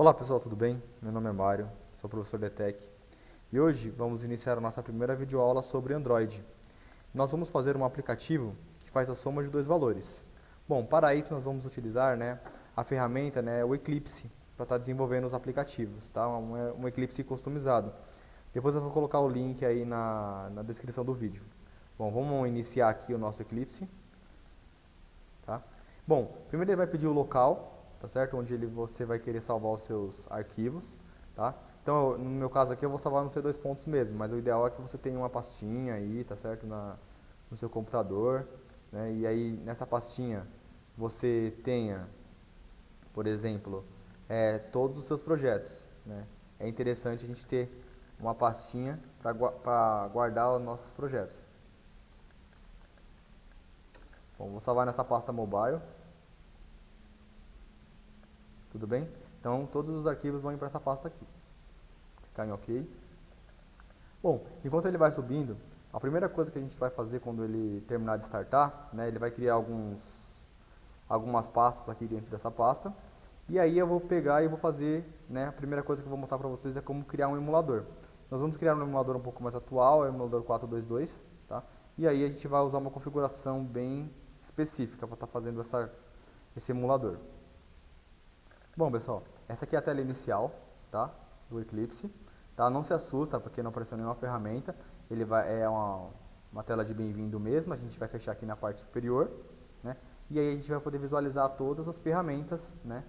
Olá pessoal, tudo bem? Meu nome é Mário, sou professor de Tech e hoje vamos iniciar a nossa primeira videoaula sobre Android. Nós vamos fazer um aplicativo que faz a soma de dois valores. Bom, para isso nós vamos utilizar a ferramenta, o Eclipse, para estar desenvolvendo os aplicativos, tá? Um Eclipse customizado. Depois eu vou colocar o link aí na descrição do vídeo. Bom, vamos iniciar aqui o nosso Eclipse. Tá? Bom, primeiro ele vai pedir o local, tá certo? Onde você vai querer salvar os seus arquivos, tá? Então, no meu caso aqui, eu vou salvar no C2 pontos mesmo, mas o ideal é que você tenha uma pastinha aí, tá certo? No seu computador, né? E aí, nessa pastinha, você tenha, por exemplo, todos os seus projetos, né? É interessante a gente ter uma pastinha para guardar os nossos projetos. Bom, vou salvar nessa pasta mobile. Tudo bem? Então, todos os arquivos vão ir para essa pasta aqui. Clicar em OK. Bom, enquanto ele vai subindo, a primeira coisa que a gente vai fazer quando ele terminar de startar, né, ele vai criar algumas pastas aqui dentro dessa pasta. E aí eu vou pegar e vou fazer, né, a primeira coisa que eu vou mostrar para vocês é como criar um emulador. Nós vamos criar um emulador um pouco mais atual, é o emulador 422, tá? E aí a gente vai usar uma configuração bem específica para estar fazendo esse emulador. Bom, pessoal, essa aqui é a tela inicial, tá, do Eclipse. Tá? Não se assusta porque não apareceu nenhuma ferramenta. É uma tela de bem-vindo mesmo. A gente vai fechar aqui na parte superior, né? E aí a gente vai poder visualizar todas as ferramentas, né,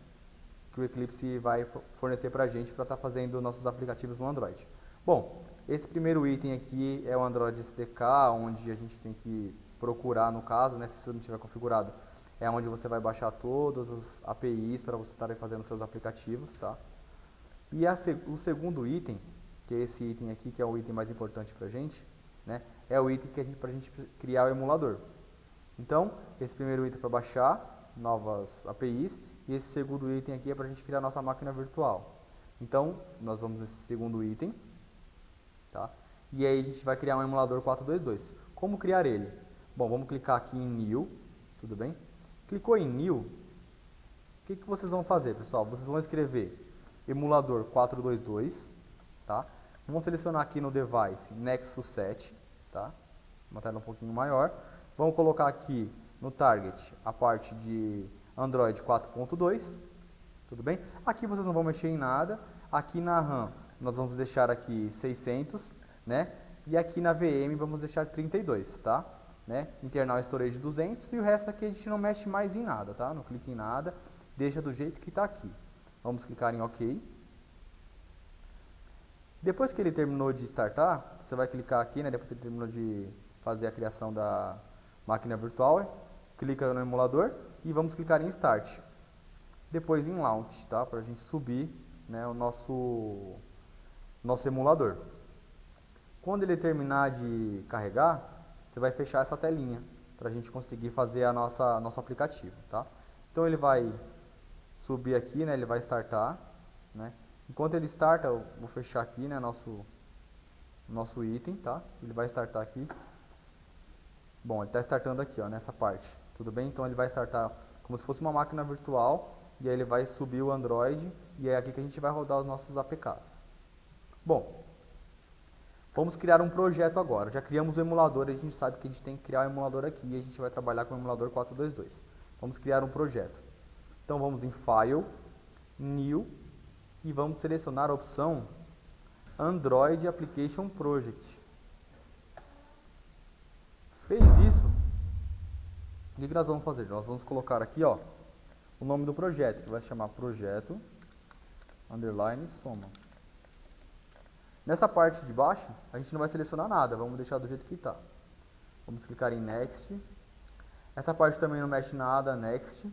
que o Eclipse vai fornecer para a gente para estar fazendo nossos aplicativos no Android. Bom, esse primeiro item aqui é o Android SDK, onde a gente tem que procurar, no caso, né, se isso não estiver configurado, é onde você vai baixar todas as APIs para você estar fazendo seus aplicativos, tá? E o segundo item, que é esse item aqui, que é o item mais importante para a gente, né, é o item que para a gente criar o emulador. Então, esse primeiro item é para baixar novas APIs e esse segundo item aqui é para a gente criar nossa máquina virtual. Então, nós vamos nesse segundo item, tá? E aí a gente vai criar um emulador 422. Como criar ele? Bom, vamos clicar aqui em New, tudo bem? Clicou em New, o que vocês vão fazer, pessoal? Vocês vão escrever emulador 422, tá? Vamos selecionar aqui no device Nexus 7, tá? Uma tela um pouquinho maior. Vamos colocar aqui no target a parte de Android 4.2, tudo bem? Aqui vocês não vão mexer em nada. Aqui na RAM nós vamos deixar aqui 600, né? E aqui na VM vamos deixar 32, tá? Né? Internal Storage 200 e o resto aqui a gente não mexe mais em nada, tá? Não clica em nada, deixa do jeito que está aqui. Vamos clicar em OK. Depois que ele terminou de startar, você vai clicar aqui, né? Depois que ele terminou de fazer a criação da máquina virtual, clica no emulador e vamos clicar em Start. Depois em Launch, tá? Para a gente subir, né, o nosso emulador. Quando ele terminar de carregar, você vai fechar essa telinha para a gente conseguir fazer nosso aplicativo, tá? Então ele vai subir aqui, né? Ele vai startar, né? Enquanto ele starta, eu vou fechar aqui, né, nosso item, tá? Ele vai startar aqui. Bom, ele está startando aqui, ó, nessa parte. Tudo bem? Então ele vai startar como se fosse uma máquina virtual e aí ele vai subir o Android e é aqui que a gente vai rodar os nossos APKs. Bom, vamos criar um projeto agora. Já criamos o emulador e a gente sabe que a gente tem que criar o emulador aqui e a gente vai trabalhar com o emulador 422. Vamos criar um projeto. Então vamos em File, New e vamos selecionar a opção Android Application Project. Fez isso, o que nós vamos fazer? Nós vamos colocar aqui, ó, o nome do projeto, que vai se chamar Projeto Underline Soma. Nessa parte de baixo, a gente não vai selecionar nada, vamos deixar do jeito que está. Vamos clicar em Next. Essa parte também não mexe nada, Next.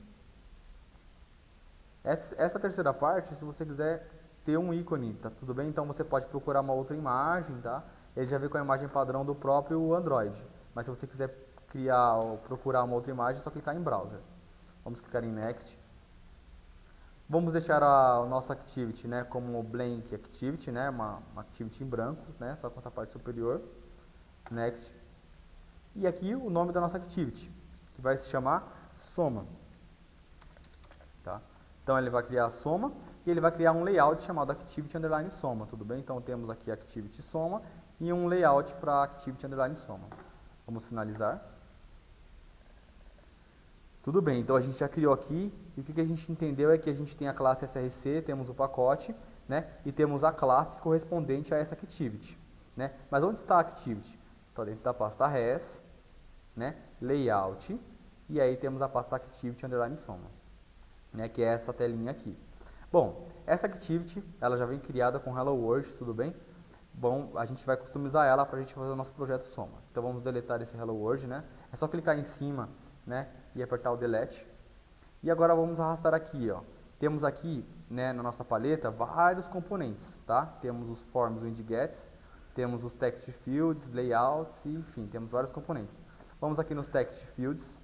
Essa terceira parte, se você quiser ter um ícone, tá tudo bem? Então você pode procurar uma outra imagem, tá? Ele já vem com a imagem padrão do próprio Android. Mas se você quiser criar ou procurar uma outra imagem, é só clicar em Browser. Vamos clicar em Next. Vamos deixar a nossa Activity, né, como Blank Activity, né, uma Activity em branco, né, só com essa parte superior. Next. E aqui o nome da nossa Activity, que vai se chamar Soma. Tá? Então ele vai criar a soma e ele vai criar um layout chamado activity underline soma, tudo bem? Então temos aqui activity soma e um layout para activity underline soma. Vamos finalizar. Tudo bem, então a gente já criou aqui, e o que a gente entendeu é que a gente tem a classe src, temos o pacote, né, e temos a classe correspondente a essa activity, né? Mas onde está a activity? Está dentro da pasta res, né, layout, e aí temos a pasta activity underline soma, né, que é essa telinha aqui. Bom, essa activity, ela já vem criada com Hello World, tudo bem? Bom, a gente vai customizar ela para a gente fazer o nosso projeto soma. Então vamos deletar esse Hello World, né? É só clicar em cima, né, e apertar o delete. E agora vamos arrastar aqui, ó. Temos aqui, né, na nossa paleta, vários componentes, tá? Temos os forms widgets, temos os text fields, layouts, e, enfim, temos vários componentes. Vamos aqui nos text fields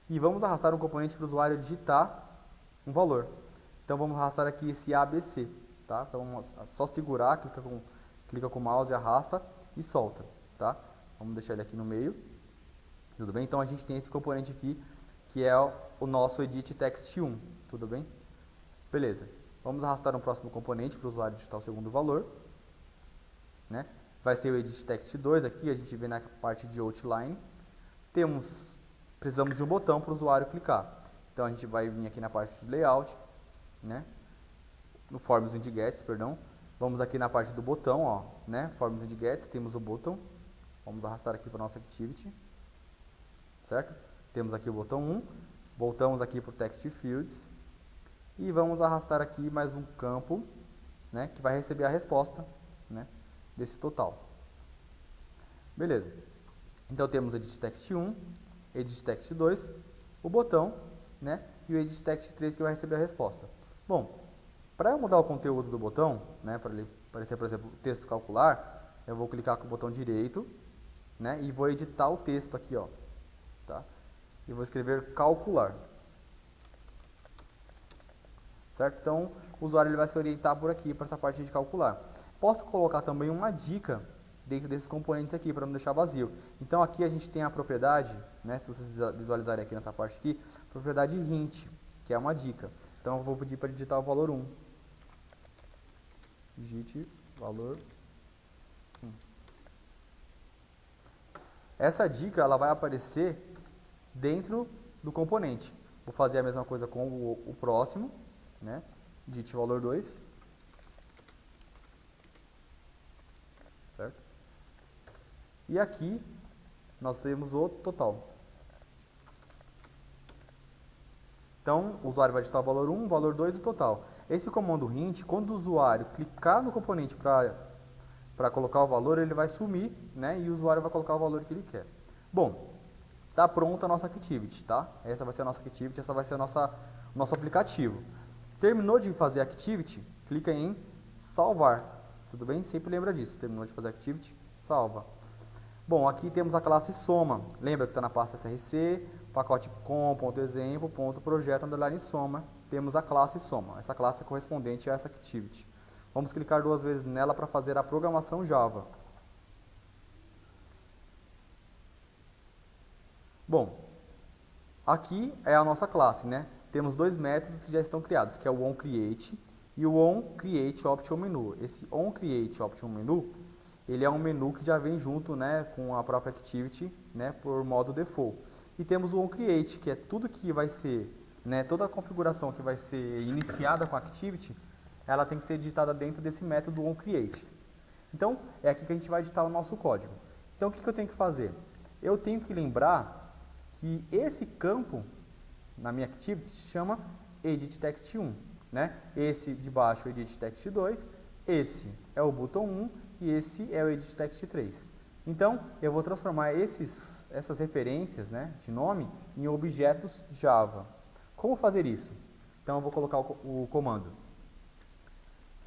e vamos arrastar um componente para o usuário digitar um valor. Então vamos arrastar aqui esse ABC, tá? Então vamos só segurar, clica com o mouse e arrasta e solta, tá? Vamos deixar ele aqui no meio. Tudo bem? Então a gente tem esse componente aqui, que é o nosso edit text 1, tudo bem? Beleza. Vamos arrastar um próximo componente para o usuário digitar o segundo valor, né? Vai ser o edit text 2 aqui, a gente vê na parte de outline. Precisamos de um botão para o usuário clicar. Então a gente vai vir aqui na parte de layout, né? No forms widgets, perdão. Vamos aqui na parte do botão, ó, né? Forms widgets, temos o botão. Vamos arrastar aqui para a nossa activity. Certo? Temos aqui o botão 1, voltamos aqui para o text fields e vamos arrastar aqui mais um campo, né, que vai receber a resposta, né, desse total. Beleza. Então temos edit text 1, edit text 2, o botão, né, e o edit text 3 que vai receber a resposta. Bom, para eu mudar o conteúdo do botão, né, para ele aparecer, por exemplo, o texto calcular, eu vou clicar com o botão direito, né, e vou editar o texto aqui, ó. Tá? E vou escrever calcular. Certo? Então, o usuário ele vai se orientar por aqui, para essa parte de calcular. Posso colocar também uma dica dentro desses componentes aqui, para não deixar vazio. Então, aqui a gente tem a propriedade, né, se vocês visualizarem aqui nessa parte aqui, propriedade hint, que é uma dica. Então, eu vou pedir para digitar o valor 1. Digite valor 1. Essa dica ela vai aparecer dentro do componente. Vou fazer a mesma coisa com o próximo, né? Digite valor 2. Certo? E aqui nós temos o total. Então, o usuário vai digitar o valor 1, valor 2 e o total. Esse comando hint, quando o usuário clicar no componente para colocar o valor, ele vai sumir, né? E o usuário vai colocar o valor que ele quer. Bom, está pronta a nossa activity, tá? Essa vai ser a nossa activity, essa vai ser o nosso aplicativo. Terminou de fazer a activity, clica em salvar, tudo bem? Sempre lembra disso, terminou de fazer a activity, salva. Bom, aqui temos a classe soma, lembra que está na pasta src, pacote com.exemplo.projeto underline soma, temos a classe soma, essa classe é correspondente a essa activity. Vamos clicar 2 vezes nela para fazer a programação Java. Bom, aqui é a nossa classe, né? Temos 2 métodos que já estão criados, que é o onCreate e o onCreateOptionMenu. Esse onCreateOptionMenu, ele é um menu que já vem junto, né, com a própria Activity, né, por modo default. E temos o onCreate, que é tudo que vai ser, né, toda a configuração que vai ser iniciada com a Activity, ela tem que ser digitada dentro desse método onCreate. Então, é aqui que a gente vai digitar o nosso código. Então, o que eu tenho que fazer? Eu tenho que lembrar que esse campo, na minha Activity, se chama Edit Text 1. Né? Esse de baixo é o Edit Text 2, esse é o botão 1 e esse é o Edit Text 3. Então, eu vou transformar essas referências, né, de nome em objetos Java. Como fazer isso? Então, eu vou colocar o comando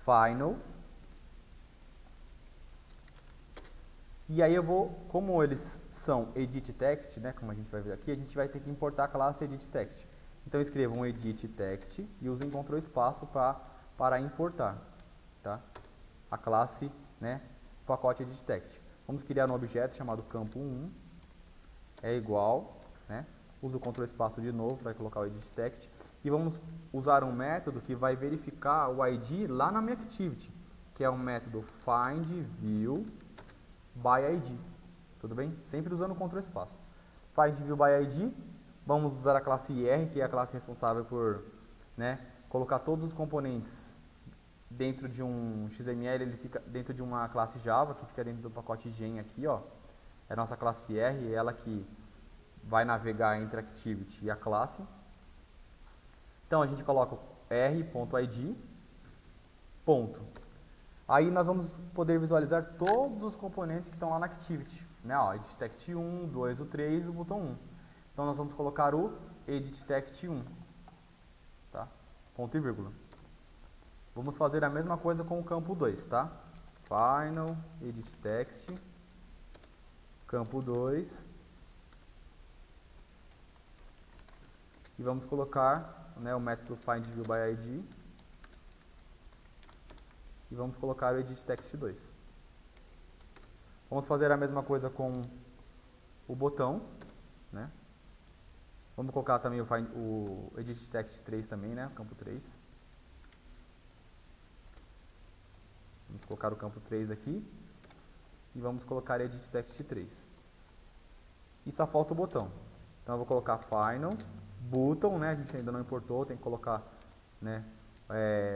final. E aí eu vou, como eles são edit text, né, como a gente vai ver aqui, a gente vai ter que importar a classe edit text. Então escreva um edit text e use Ctrl espaço para importar, tá? A classe, né, pacote edit text. Vamos criar um objeto chamado campo 1 é igual, né? Usa o Ctrl espaço de novo para colocar o edit text. E vamos usar um método que vai verificar o ID lá na minha activity, que é o método findViewById. Tudo bem? Sempre usando o Ctrl espaço. findViewById, vamos usar a classe IR, que é a classe responsável por, né, colocar todos os componentes dentro de um XML, ele fica dentro de uma classe Java, que fica dentro do pacote gen aqui, ó. É a nossa classe R, ela que vai navegar entre a activity e a classe. Então a gente coloca r.id, ponto. Aí nós vamos poder visualizar todos os componentes que estão lá na activity, né? Ó, edit text 1, 2, o 3 e o botão 1. Então nós vamos colocar o edit text 1, tá? Ponto e vírgula. Vamos fazer a mesma coisa com o campo 2, tá? Final, edit text, campo 2. E vamos colocar, né, o método findViewById. E vamos colocar o edit text 2. Vamos fazer a mesma coisa com o botão, né? Vamos colocar também o edit text 3 também, né? Campo 3. Vamos colocar o campo 3 aqui. E vamos colocar edit text 3. E só falta o botão. Então eu vou colocar final, button, né? A gente ainda não importou, tem que colocar, né?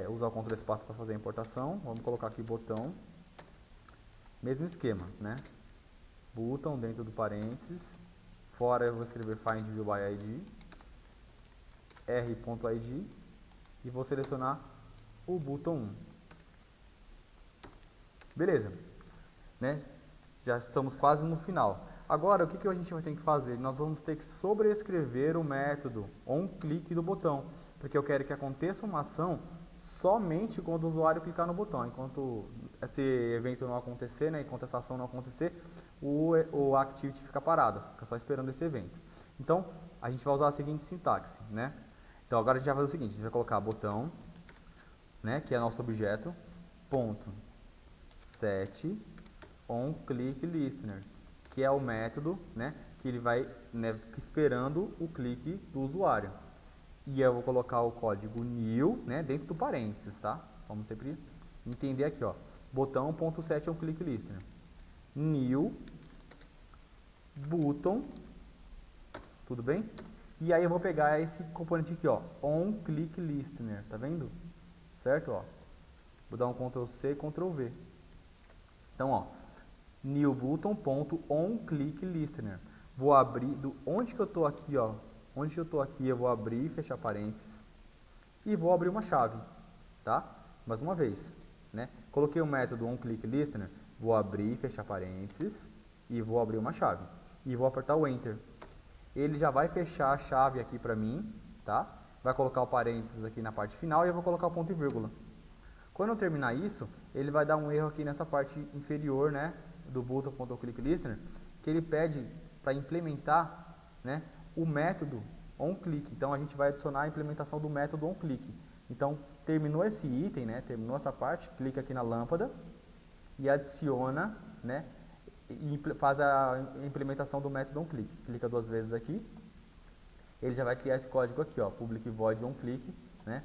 Usar o Ctrl espaço para fazer a importação. Vamos colocar aqui botão. Mesmo esquema, né? Button dentro do parênteses. Fora eu vou escrever findViewById, r.id, e vou selecionar o botão 1. Beleza, né? Já estamos quase no final. Agora, o que a gente vai ter que fazer? Nós vamos ter que sobrescrever o método onClick do botão, porque eu quero que aconteça uma ação somente quando o usuário clicar no botão. Enquanto esse evento não acontecer, né, enquanto essa ação não acontecer, o Activity fica parado, fica só esperando esse evento. Então, a gente vai usar a seguinte sintaxe, né? Então, agora a gente vai fazer o seguinte, a gente vai colocar botão, né, que é nosso objeto, ponto, set onClickListener, que é o método, né, que ele vai, né, esperando o clique do usuário. E eu vou colocar o código new, né, dentro do parênteses, tá? Vamos sempre entender aqui, ó. Botão.set onClickListener. New button, tudo bem? E aí eu vou pegar esse componente aqui, ó, onClickListener, tá vendo? Certo, ó. Vou dar um Ctrl C, Ctrl V. Então, ó, new button.onClickListener. Vou abrir onde que eu tô aqui, ó. Onde eu tô aqui, eu vou abrir e fechar parênteses e vou abrir uma chave, tá? Mais uma vez, né? Coloquei o método onClickListener, vou abrir e fechar parênteses e vou abrir uma chave e vou apertar o Enter. Ele já vai fechar a chave aqui para mim, tá? Vai colocar o parênteses aqui na parte final e eu vou colocar o ponto e vírgula. Quando eu terminar isso, ele vai dar um erro aqui nessa parte inferior, né, do button.onClickListener, que ele pede para implementar, né, o método onClick. Então a gente vai adicionar a implementação do método onClick. Então terminou esse item, né, terminou essa parte, clica aqui na lâmpada e adiciona, né, e faz a implementação do método onClick. Clica duas vezes aqui, ele já vai criar esse código aqui, ó, public void onClick, né,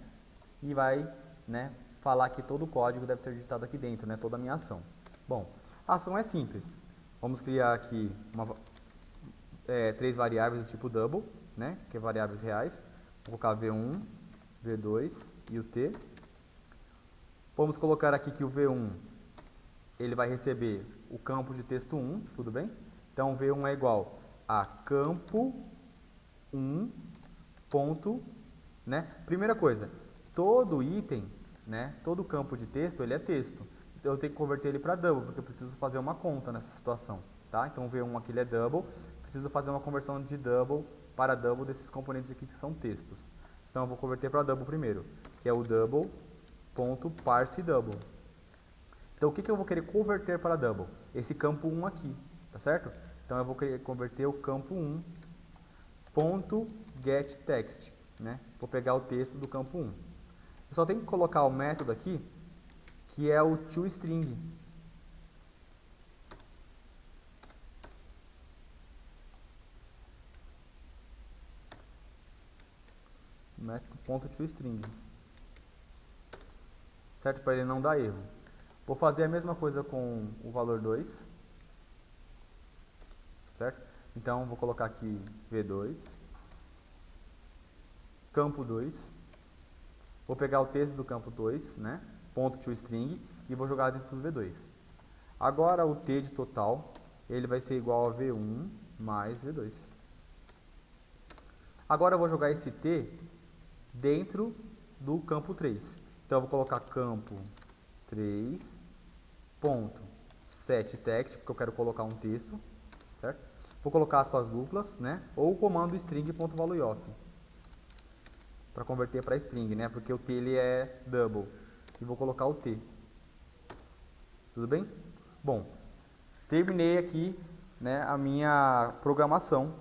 e vai, né, falar que todo o código deve ser digitado aqui dentro, né, toda a minha ação. Bom, a ação é simples. Vamos criar aqui três variáveis do tipo double, né, que é variáveis reais. Vou colocar V1, V2 e o T. Vamos colocar aqui que o V1 ele vai receber o campo de texto 1, tudo bem? Então V1 é igual a campo 1 ponto, né? Primeira coisa, todo item, né, todo campo de texto, ele é texto. Então eu tenho que converter ele para double, porque eu preciso fazer uma conta nessa situação, tá? Então V1 aqui ele é double, preciso fazer uma conversão de double para double desses componentes aqui que são textos. Então eu vou converter para double primeiro, que é o double.parseDouble. Então o que eu vou querer converter para double? Esse campo 1 aqui, tá certo? Então eu vou querer converter o campo 1 ponto getText, né? Vou pegar o texto do campo 1. Eu só tenho que colocar o método aqui, que é o toString. métrico ponto toString, certo? Para ele não dar erro. Vou fazer a mesma coisa com o valor 2, certo? Então vou colocar aqui V2, campo 2, vou pegar o texto do campo 2, né? Ponto toString, e vou jogar dentro do V2. Agora o T de total, ele vai ser igual a V1 mais V2. Agora eu vou jogar esse T dentro do campo 3. Então eu vou colocar campo 3, ponto setText, porque eu quero colocar um texto, certo? Vou colocar aspas duplas, né? Ou o comando string.valueOf, para converter para string, né? Porque o T ele é double. E vou colocar o T. Tudo bem? Bom, terminei aqui, né, a minha programação,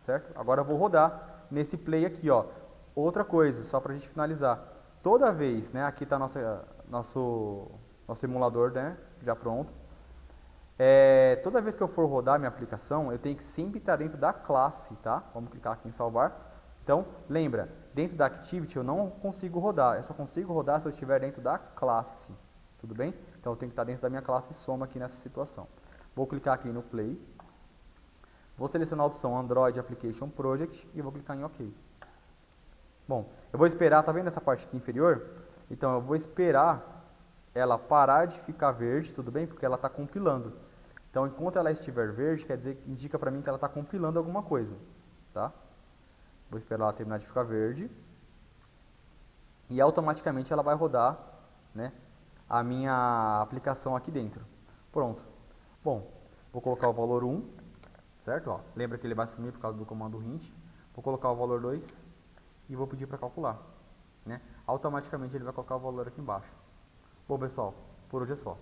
certo? Agora eu vou rodar nesse play aqui, ó. Outra coisa, só para a gente finalizar. Toda vez, né, aqui está nosso emulador, né, já pronto. Toda vez que eu for rodar minha aplicação, eu tenho que sempre estar dentro da classe, tá? Vamos clicar aqui em salvar. Então, lembra, dentro da Activity eu não consigo rodar, eu só consigo rodar se eu estiver dentro da classe, tudo bem? Então eu tenho que estar dentro da minha classe Soma aqui nessa situação. Vou clicar aqui no Play, vou selecionar a opção Android Application Project e vou clicar em OK. Bom, eu vou esperar, tá vendo essa parte aqui inferior? Então eu vou esperar ela parar de ficar verde, tudo bem? Porque ela está compilando. Então enquanto ela estiver verde, quer dizer, indica para mim que ela está compilando alguma coisa, tá? Vou esperar ela terminar de ficar verde. E automaticamente ela vai rodar, né, a minha aplicação aqui dentro. Pronto. Bom, vou colocar o valor 1, certo? Ó, lembra que ele vai sumir por causa do comando hint. Vou colocar o valor 2 e vou pedir para calcular, né? Automaticamente ele vai colocar o valor aqui embaixo. Bom, pessoal, por hoje é só.